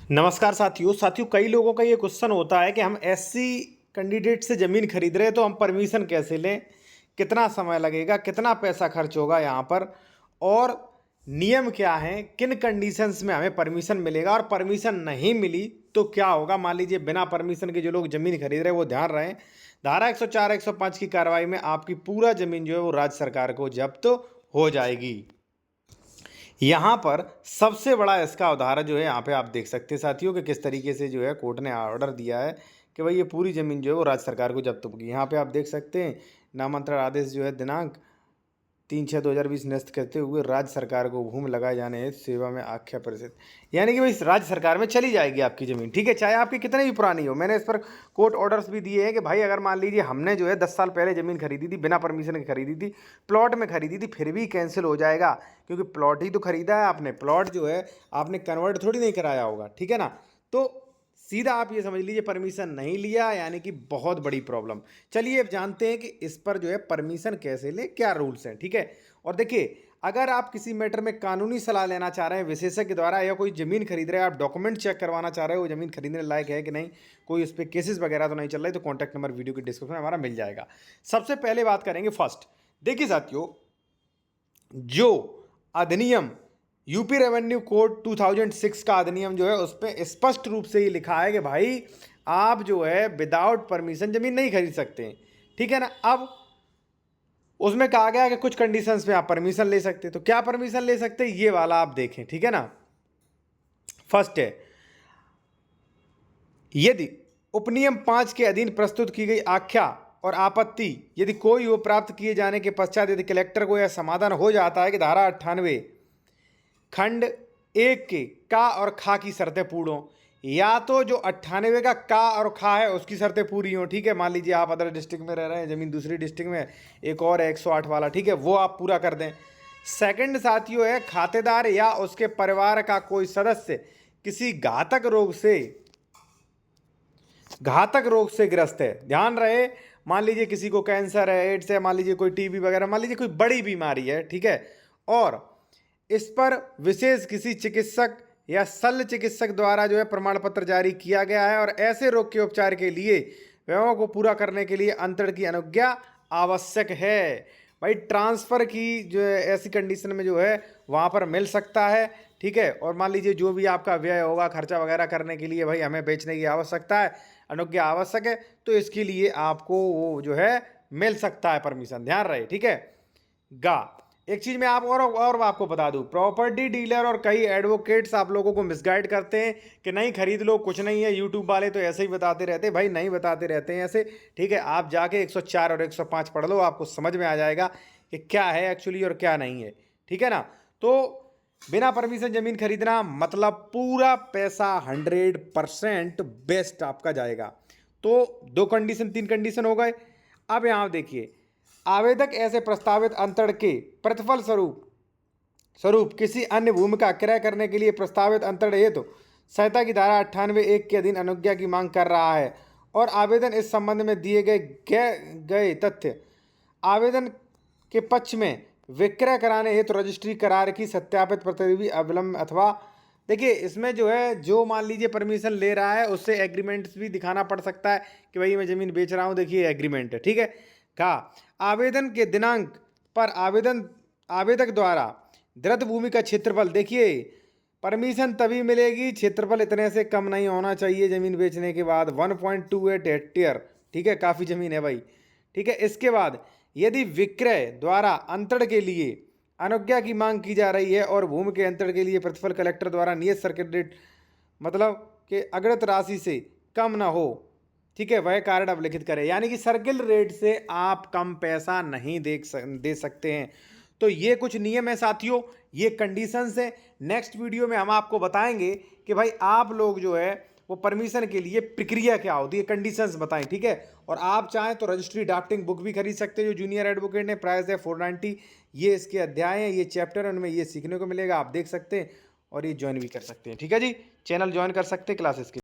नमस्कार साथियों कई लोगों का ये क्वेश्चन होता है कि हम एससी कैंडिडेट से ज़मीन खरीद रहे हैं तो हम परमिशन कैसे लें, कितना समय लगेगा, कितना पैसा खर्च होगा यहाँ पर और नियम क्या हैं, किन कंडीशंस में हमें परमिशन मिलेगा और परमिशन नहीं मिली तो क्या होगा। मान लीजिए बिना परमिशन के जो लोग ज़मीन खरीद रहे हैं वो ध्यान रहें, धारा 104 105 की कार्रवाई में आपकी पूरा ज़मीन जो है वो राज्य सरकार को जब्त हो जाएगी। यहाँ पर सबसे बड़ा इसका उदाहरण जो है यहाँ पे आप देख सकते हैं साथियों कि किस तरीके से जो है कोर्ट ने ऑर्डर दिया है कि भाई ये पूरी ज़मीन जो है वो राज्य सरकार को जब्त होगी। यहाँ पे आप देख सकते हैं नामांतरण आदेश जो है दिनांक 3/6/2020 निरस्त करते हुए राज्य सरकार को भूमि लगाए जाने हेतु सेवा में आख्या परिषद, यानी कि भाई राज्य सरकार में चली जाएगी आपकी ज़मीन, ठीक है, चाहे आपकी कितनी भी पुरानी हो। मैंने इस पर कोर्ट ऑर्डर्स भी दिए हैं कि भाई अगर मान लीजिए हमने जो है 10 साल पहले ज़मीन खरीदी थी, बिना परमिशन के खरीदी थी, प्लॉट में खरीदी थी, फिर भी कैंसिल हो जाएगा क्योंकि प्लॉट ही तो खरीदा है आपने, प्लॉट जो है आपने कन्वर्ट थोड़ी नहीं कराया होगा, ठीक है ना। तो सीधा आप ये समझ लीजिए परमिशन नहीं लिया, यानी कि बहुत बड़ी प्रॉब्लम। चलिए अब जानते हैं कि इस पर जो है परमिशन कैसे लें, क्या रूल्स हैं, ठीक है। और देखिए अगर आप किसी मैटर में कानूनी सलाह लेना चाह रहे हैं विशेषज्ञ द्वारा, या कोई ज़मीन खरीद रहे हैं, आप डॉक्यूमेंट चेक करवाना चाह रहे हो ज़मीन खरीदने लायक है कि नहीं, कोई उस पर केसेस वगैरह तो नहीं चल रहे, तो कॉन्टैक्ट नंबर वीडियो के डिस्क्रिप्शन में हमारा मिल जाएगा। सबसे पहले बात करेंगे फर्स्ट, देखिए साथियों, जो अधिनियम यूपी रेवेन्यू कोड 2006 का अधिनियम जो है उस पर स्पष्ट रूप से ये लिखा है कि भाई आप जो है विदाउट परमिशन जमीन नहीं खरीद सकते, ठीक है ना। अब उसमें कहा गया कि कुछ कंडीशंस में आप परमिशन ले सकते, तो क्या परमिशन ले सकते ये वाला आप देखें, ठीक है ना। फर्स्ट है, यदि उपनियम 5 के अधीन प्रस्तुत की गई आख्या और आपत्ति यदि कोई हो प्राप्त किए जाने के पश्चात यदि कलेक्टर को यह समाधान हो जाता है कि धारा 98 खंड 1 के का और खा की शर्तें पूर्ण हो, या तो जो 98 का और खा है उसकी शर्तें पूरी हो, ठीक है। मान लीजिए आप अदर डिस्ट्रिक्ट में रह रहे हैं, ज़मीन दूसरी डिस्ट्रिक्ट में, एक और 108 वाला, ठीक है, वो आप पूरा कर दें। सेकंड साथियों है, खातेदार या उसके परिवार का कोई सदस्य किसी घातक रोग से ग्रस्त है, ध्यान रहे, मान लीजिए किसी को कैंसर है, एड्स है, मान लीजिए कोई टीबी वगैरह, मान लीजिए कोई बड़ी बीमारी है, ठीक है, और इस पर विशेष किसी चिकित्सक या शल्य चिकित्सक द्वारा जो है प्रमाण पत्र जारी किया गया है और ऐसे रोग के उपचार के लिए व्यवहारों को पूरा करने के लिए अंतरण की अनुज्ञा आवश्यक है। भाई ट्रांसफ़र की जो है ऐसी कंडीशन में जो है वहाँ पर मिल सकता है, ठीक है। और मान लीजिए जो भी आपका व्यय होगा खर्चा वगैरह करने के लिए, भाई हमें बेचने की आवश्यकता है, अनुज्ञा आवश्यक है, तो इसके लिए आपको वो जो है मिल सकता है परमिशन, ध्यान रहे, ठीक है। गा एक चीज़ मैं आप और आपको बता दूं, प्रॉपर्टी डीलर और कई एडवोकेट्स आप लोगों को मिसगाइड करते हैं कि नहीं खरीद लो, कुछ नहीं है, यूट्यूब वाले तो ऐसे ही बताते रहते हैं, भाई नहीं बताते रहते हैं ऐसे, ठीक है। आप जाके 104 और 105 पढ़ लो, आपको समझ में आ जाएगा कि क्या है एक्चुअली और क्या नहीं है, ठीक है ना। तो बिना परमिशन ज़मीन खरीदना मतलब पूरा पैसा 100% बेस्ट आपका जाएगा। तो 2 कंडीशन 3 कंडीशन हो गए। अब यहाँ देखिए, आवेदक ऐसे प्रस्तावित अंतरण के प्रतिफल स्वरूप किसी अन्य भूमि का क्रय करने के लिए प्रस्तावित अंतरण हेतु संहिता की धारा 98(1) के अधीन अनुज्ञा की मांग कर रहा है और आवेदन इस संबंध में दिए गए तथ्य आवेदन के पक्ष में विक्रय कराने हेतु रजिस्ट्री करार की सत्यापित प्रतिलिपि अविलंब अथवा, देखिए इसमें जो है जो मान लीजिए परमिशन ले रहा है उससे एग्रीमेंट्स भी दिखाना पड़ सकता है कि भाई मैं ज़मीन बेच रहा हूँ, देखिए एग्रीमेंट है, ठीक है। कहा आवेदन के दिनांक पर आवेदक द्वारा दृत भूमि का क्षेत्रफल, देखिए परमिशन तभी मिलेगी, क्षेत्रफल इतने से कम नहीं होना चाहिए ज़मीन बेचने के बाद, 1.28 हेक्टेयर, ठीक है, काफ़ी ज़मीन है भाई, ठीक है। इसके बाद यदि विक्रय द्वारा अंतरण के लिए अनुज्ञा की मांग की जा रही है और भूमि के अंतरण के लिए प्रतिफल कलेक्टर द्वारा नियत सर्किट रेट मतलब कि अग्रत राशि से कम ना हो, ठीक है, वह कारण अवलिखित करें, यानी कि सर्किल रेट से आप कम पैसा नहीं दे सकते हैं। तो ये कुछ नियम है साथियों, ये कंडीशंस हैं। नेक्स्ट वीडियो में हम आपको बताएंगे कि भाई आप लोग जो है वो परमिशन के लिए प्रक्रिया क्या होती है, कंडीशंस बताएं, ठीक है। और आप चाहें तो रजिस्ट्री ड्राफ्टिंग बुक भी खरीद सकते हैं जो जूनियर एडवोकेट ने, प्राइस है 490, ये इसके अध्याय हैं, ये चैप्टर है, उनमें ये सीखने को मिलेगा, आप देख सकते हैं और ये ज्वाइन भी कर सकते हैं, ठीक है जी। चैनल ज्वाइन कर सकते हैं क्लासेस के।